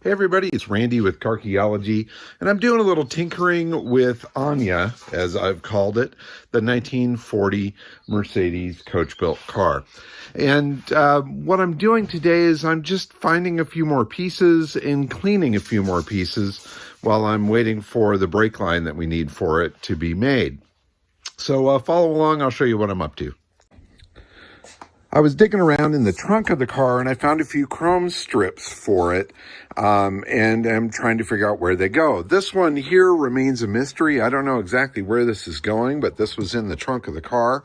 Hey everybody, it's Randy with Carchaeology, and I'm doing a little tinkering with Anya, as I've called it, the 1940 Mercedes coach-built car. And what I'm doing today is I'm just finding a few more pieces and cleaning a few more pieces while I'm waiting for the brake line that we need for it to be made. So follow along, I'll show you what I'm up to. I was digging around in the trunk of the car and I found a few chrome strips for it, and I'm trying to figure out where they go. This one here remains a mystery. I don't know exactly where this is going, but this was in the trunk of the car,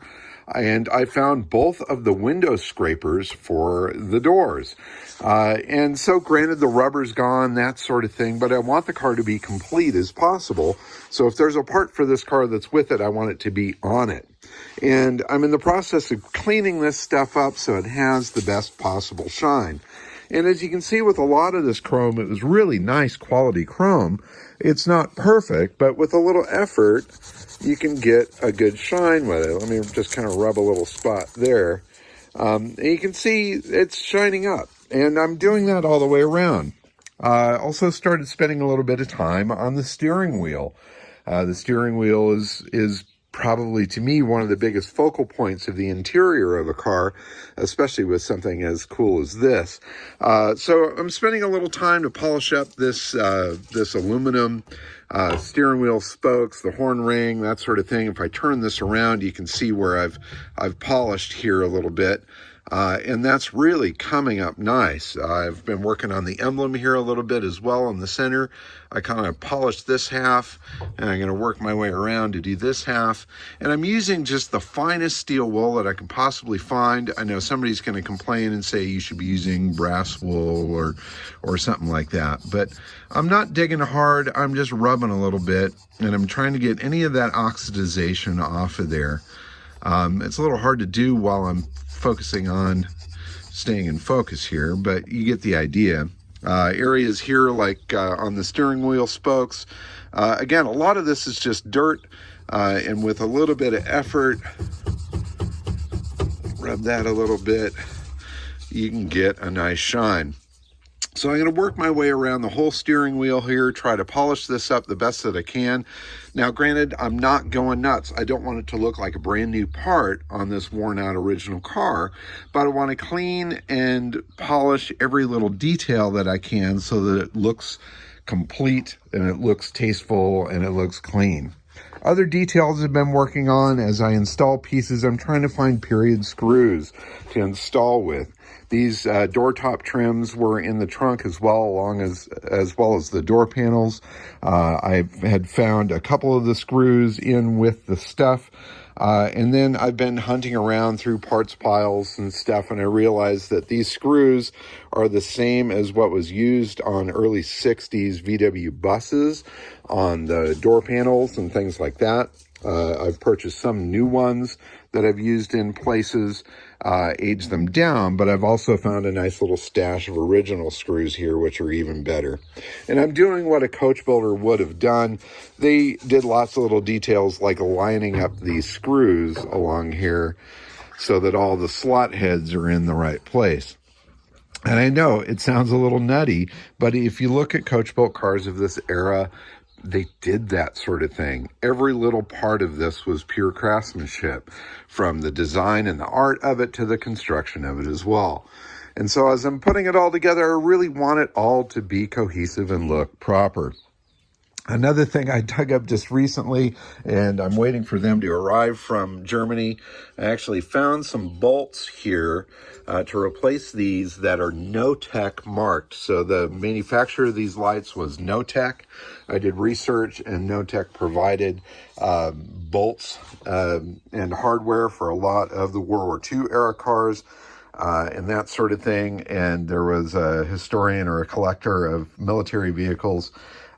and I found both of the window scrapers for the doors. And so granted, the rubber's gone, that sort of thing, but I want the car to be complete as possible. So if there's a part for this car that's with it, I want it to be on it. And I'm in the process of cleaning this stuff up so it has the best possible shine. And as you can see with a lot of this chrome, it was really nice quality chrome. It's not perfect, but with a little effort, you can get a good shine with it. Let me just kind of rub a little spot there. And you can see it's shining up. And I'm doing that all the way around. Also started spending a little bit of time on the steering wheel. The steering wheel is probably, to me, one of the biggest focal points of the interior of a car, especially with something as cool as this. So I'm spending a little time to polish up this aluminum steering wheel spokes, the horn ring, that sort of thing. If I turn this around, you can see where I've polished here a little bit. And that's really coming up nice. I've been working on the emblem here a little bit as well in the center. I kind of polished this half, and I'm going to work my way around to do this half. And I'm using just the finest steel wool that I can possibly find. I know somebody's going to complain and say you should be using brass wool or something like that. But I'm not digging hard. I'm just rubbing a little bit, and I'm trying to get any of that oxidization off of there. It's a little hard to do while I'm focusing on staying in focus here, but you get the idea. Areas here like on the steering wheel spokes. Again, a lot of this is just dirt, and with a little bit of effort, rub that a little bit, you can get a nice shine. So I'm going to work my way around the whole steering wheel here, try to polish this up the best that I can. Now, granted, I'm not going nuts. I don't want it to look like a brand new part on this worn out original car, but I want to clean and polish every little detail that I can so that it looks complete and it looks tasteful and it looks clean. Other details I've been working on as I install pieces, I'm trying to find period screws to install with. These door top trims were in the trunk as well as the door panels. I had found a couple of the screws in with the stuff. And then I've been hunting around through parts piles and stuff, and I realized that these screws are the same as what was used on early 60s VW buses on the door panels and things like that. I've purchased some new ones that I've used in places, aged them down, but I've also found a nice little stash of original screws here, which are even better. And I'm doing what a coach builder would have done. They did lots of little details like lining up these screws along here so that all the slot heads are in the right place. And I know it sounds a little nutty, but if you look at coach-built cars of this era, they did that sort of thing. Every little part of this was pure craftsmanship, from the design and the art of it to the construction of it as well. And so as I'm putting it all together, I really want it all to be cohesive and look proper. Another thing I dug up just recently, and I'm waiting for them to arrive from Germany, I actually found some bolts here to replace these that are No-Tech marked. So the manufacturer of these lights was No-Tech. I did research, and No-Tech provided bolts and hardware for a lot of the World War II era cars and that sort of thing. And there was a historian or a collector of military vehicles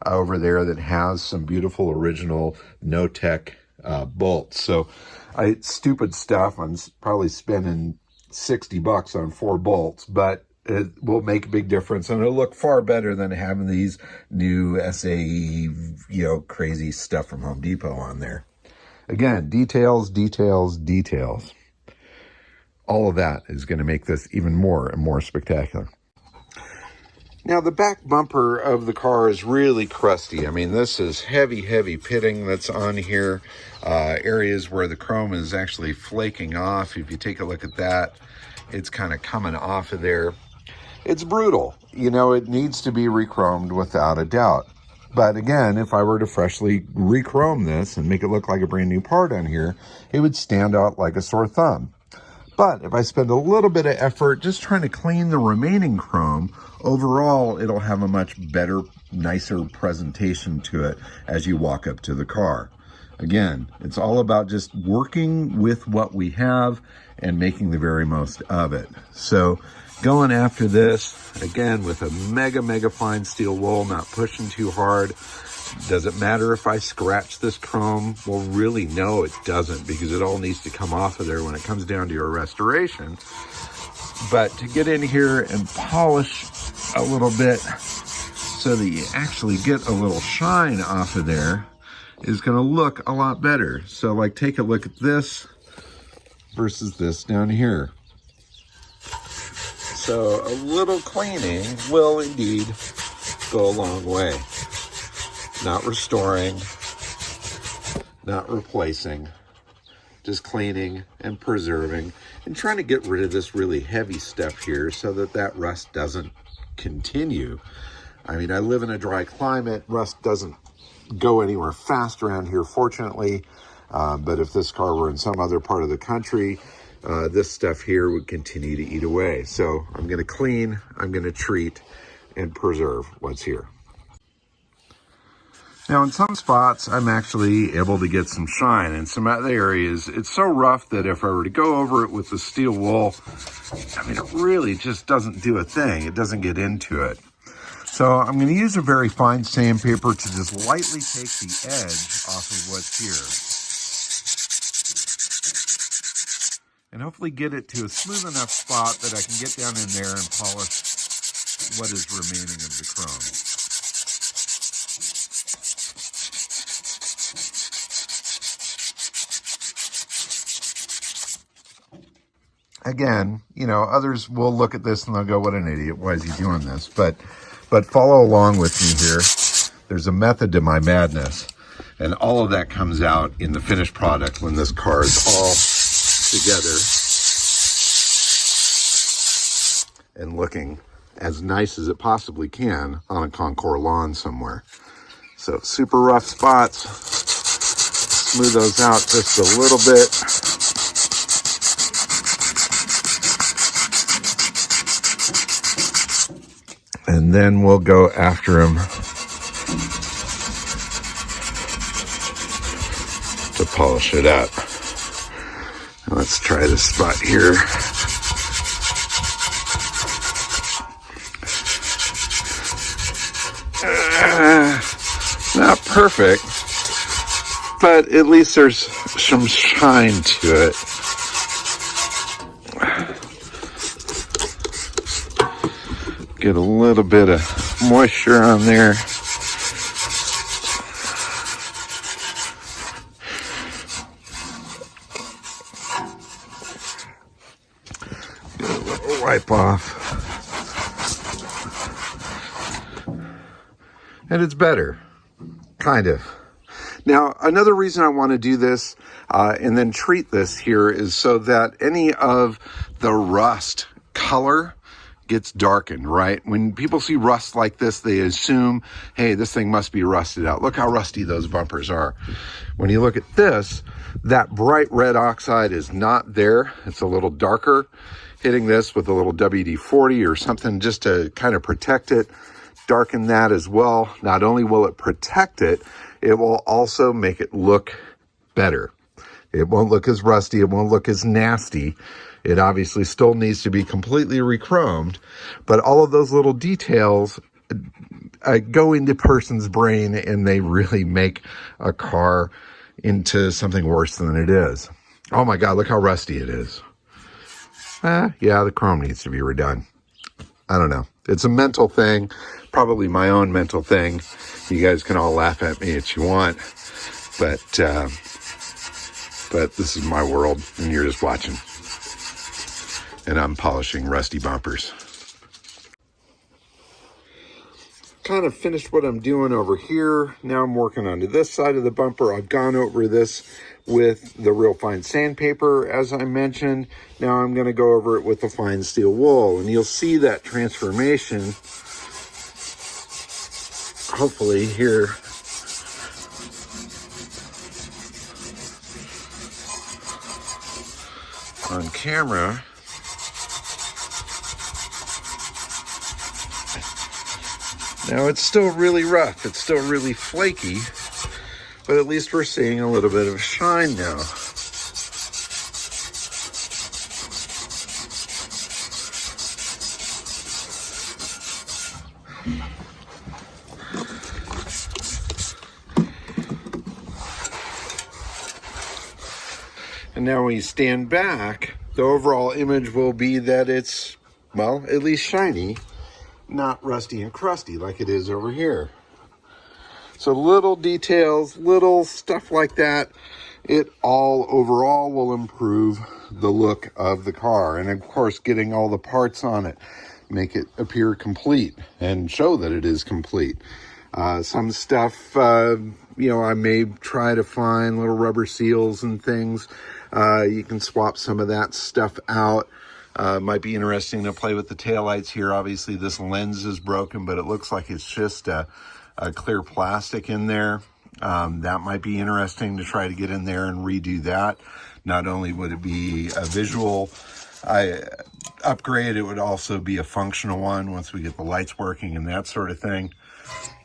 over there that has some beautiful original No-Tech bolts. So stupid stuff. I'm probably spending $60 on 4 bolts, but it will make a big difference, and it'll look far better than having these new SAE, crazy stuff from Home Depot on there. Again, details, details, details. All of that is going to make this even more and more spectacular. Now the back bumper of the car is really crusty. I mean, this is heavy pitting that's on here. Areas where the chrome is actually flaking off. If you take a look at that, it's kind of coming off of there. It's brutal. You know, it needs to be re-chromed without a doubt. But again, if I were to freshly re-chrome this and make it look like a brand new part on here, it would stand out like a sore thumb. But if I spend a little bit of effort just trying to clean the remaining chrome, overall it'll have a much better, nicer presentation to it as you walk up to the car. Again, it's all about just working with what we have and making the very most of it. So going after this, again, with a mega fine steel wool, not pushing too hard. Does it matter if I scratch this chrome? Well, really, no, it doesn't, because it all needs to come off of there when it comes down to your restoration. But to get in here and polish a little bit so that you actually get a little shine off of there is going to look a lot better. So, like, take a look at this versus this down here. So a little cleaning will indeed go a long way. Not restoring, not replacing, just cleaning and preserving and trying to get rid of this really heavy stuff here so that that rust doesn't continue. I mean, I live in a dry climate. Rust doesn't go anywhere fast around here, fortunately. But if this car were in some other part of the country, this stuff here would continue to eat away. So I'm going to clean, I'm going to treat, and preserve what's here. Now, in some spots, I'm actually able to get some shine. In some other areas, it's so rough that if I were to go over it with the steel wool, I mean, it really just doesn't do a thing. It doesn't get into it. So I'm going to use a very fine sandpaper to just lightly take the edge off of what's here. And hopefully get it to a smooth enough spot that I can get down in there and polish what is remaining of the chrome. Again, you know, others will look at this and they'll go, what an idiot, why is he doing this? But follow along with me here. There's a method to my madness. And all of that comes out in the finished product when this car is all together and looking as nice as it possibly can on a concours lawn somewhere. So super rough spots, smooth those out just a little bit. And then we'll go after him to polish it up. Let's try this spot here. Not perfect, but at least there's some shine to it. Get a little bit of moisture on there. Get a little wipe off. And it's better, kind of. Now, another reason I want to do this and then treat this here is so that any of the rust color gets darkened, right? When people see rust like this, they assume, hey, this thing must be rusted out. Look how rusty those bumpers are. When you look at this, that bright red oxide is not there. It's a little darker. Hitting this with a little WD-40 or something just to kind of protect it, darken that as well. Not only will it protect it, it will also make it look better. It won't look as rusty. It won't look as nasty. It obviously still needs to be completely re-chromed, but all of those little details go into a person's brain and they really make a car into something worse than it is. Oh my God, look how rusty it is. Yeah, the chrome needs to be redone. I don't know. It's a mental thing, probably my own mental thing. You guys can all laugh at me if you want, but this is my world and you're just watching. And I'm polishing rusty bumpers. kind of finished what I'm doing over here. Now I'm working onto this side of the bumper. I've gone over this with the real fine sandpaper, as I mentioned. Now I'm going to go over it with the fine steel wool, and you'll see that transformation, hopefully here. On camera. Now it's still really rough, it's still really flaky, but at least we're seeing a little bit of shine now. And now when you stand back, the overall image will be that it's, well, at least shiny, not rusty and crusty like it is over here. So little details, little stuff like that, it all overall will improve the look of the car. And of course, getting all the parts on it, make it appear complete and show that it is complete. Some stuff, you know, I may try to find little rubber seals and things. You can swap some of that stuff out. Might be interesting to play with the taillights here. Obviously, this lens is broken, but it looks like it's just a clear plastic in there. That might be interesting to try to get in there and redo that. Not only would it be a visual upgrade, it would also be a functional one once we get the lights working and that sort of thing.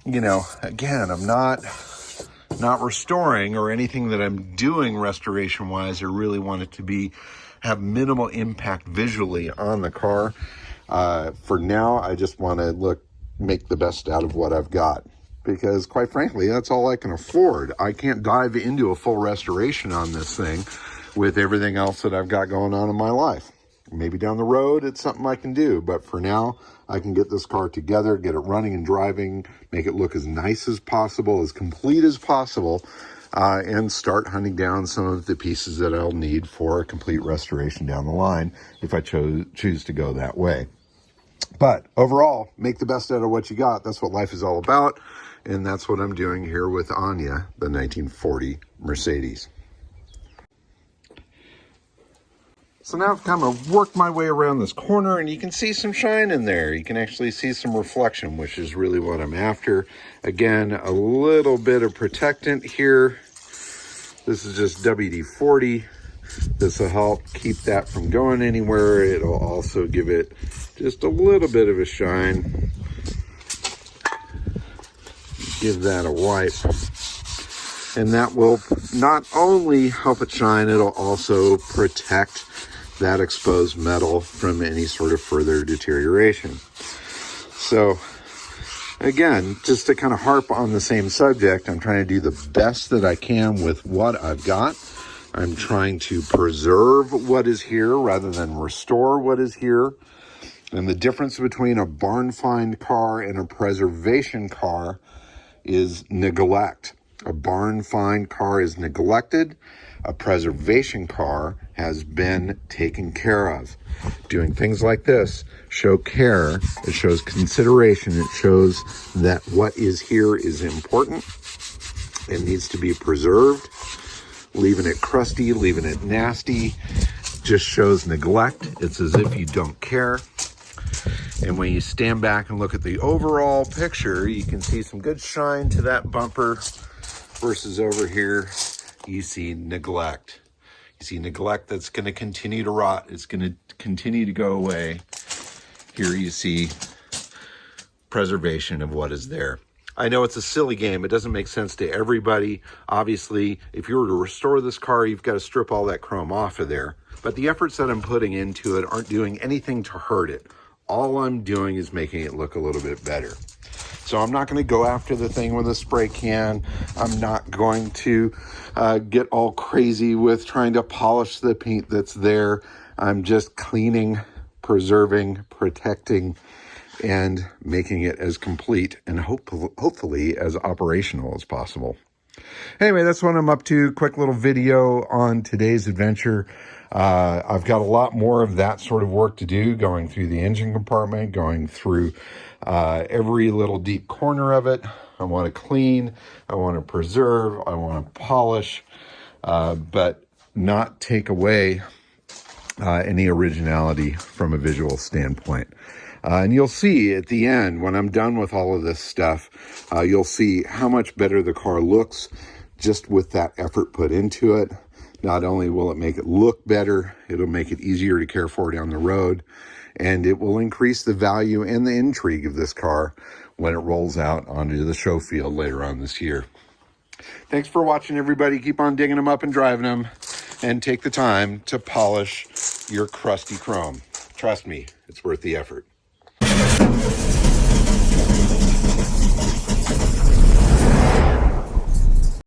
You know, again, I'm not restoring or anything that I'm doing restoration wise. I really want it to have minimal impact visually on the car. For now, I just want to make the best out of what I've got, because quite frankly, that's all I can afford. I can't dive into a full restoration on this thing with everything else that I've got going on in my life. Maybe down the road, it's something I can do, but for now, I can get this car together, get it running and driving, make it look as nice as possible, as complete as possible, and start hunting down some of the pieces that I'll need for a complete restoration down the line if I choose to go that way. But overall, make the best out of what you got. That's what life is all about, and that's what I'm doing here with Anya, the 1940 Mercedes. So now I've kind of worked my way around this corner, and you can see some shine in there. You can actually see some reflection, which is really what I'm after. Again, a little bit of protectant here. This is just WD-40. This will help keep that from going anywhere. It'll also give it just a little bit of a shine. Give that a wipe. And that will not only help it shine, it'll also protect that exposed metal from any sort of further deterioration. So again, just to kind of harp on the same subject, I'm trying to do the best that I can with what I've got. I'm trying to preserve what is here rather than restore what is here. And the difference between a barn find car and a preservation car is neglect. A barn find car is neglected. A preservation car has been taken care of. Doing things like this show care. It shows consideration. It shows that what is here is important. It needs to be preserved. Leaving it crusty, leaving it nasty, just shows neglect. It's as if you don't care. And when you stand back and look at the overall picture, you can see some good shine to that bumper versus over here, you see neglect. You see neglect that's going to continue to rot. It's going to continue to go away. Here you see preservation of what is there. I know it's a silly game. It doesn't make sense to everybody. Obviously, if you were to restore this car, you've got to strip all that chrome off of there. But the efforts that I'm putting into it aren't doing anything to hurt it. All I'm doing is making it look a little bit better. So I'm not going to go after the thing with a spray can. I'm not going to get all crazy with trying to polish the paint that's there. I'm just cleaning, preserving, protecting, and making it as complete and hopefully as operational as possible. Anyway, that's what I'm up to. Quick little video on today's adventure. I've got a lot more of that sort of work to do, going through the engine compartment, going through every little deep corner of it. I want to clean, I want to preserve, I want to polish, but not take away any originality from a visual standpoint. And you'll see at the end, when I'm done with all of this stuff, you'll see how much better the car looks just with that effort put into it. Not only will it make it look better, it'll make it easier to care for down the road, and it will increase the value and the intrigue of this car when it rolls out onto the show field later on this year. Thanks for watching, everybody. Keep on digging them up and driving them, and take the time to polish your crusty chrome. Trust me, it's worth the effort.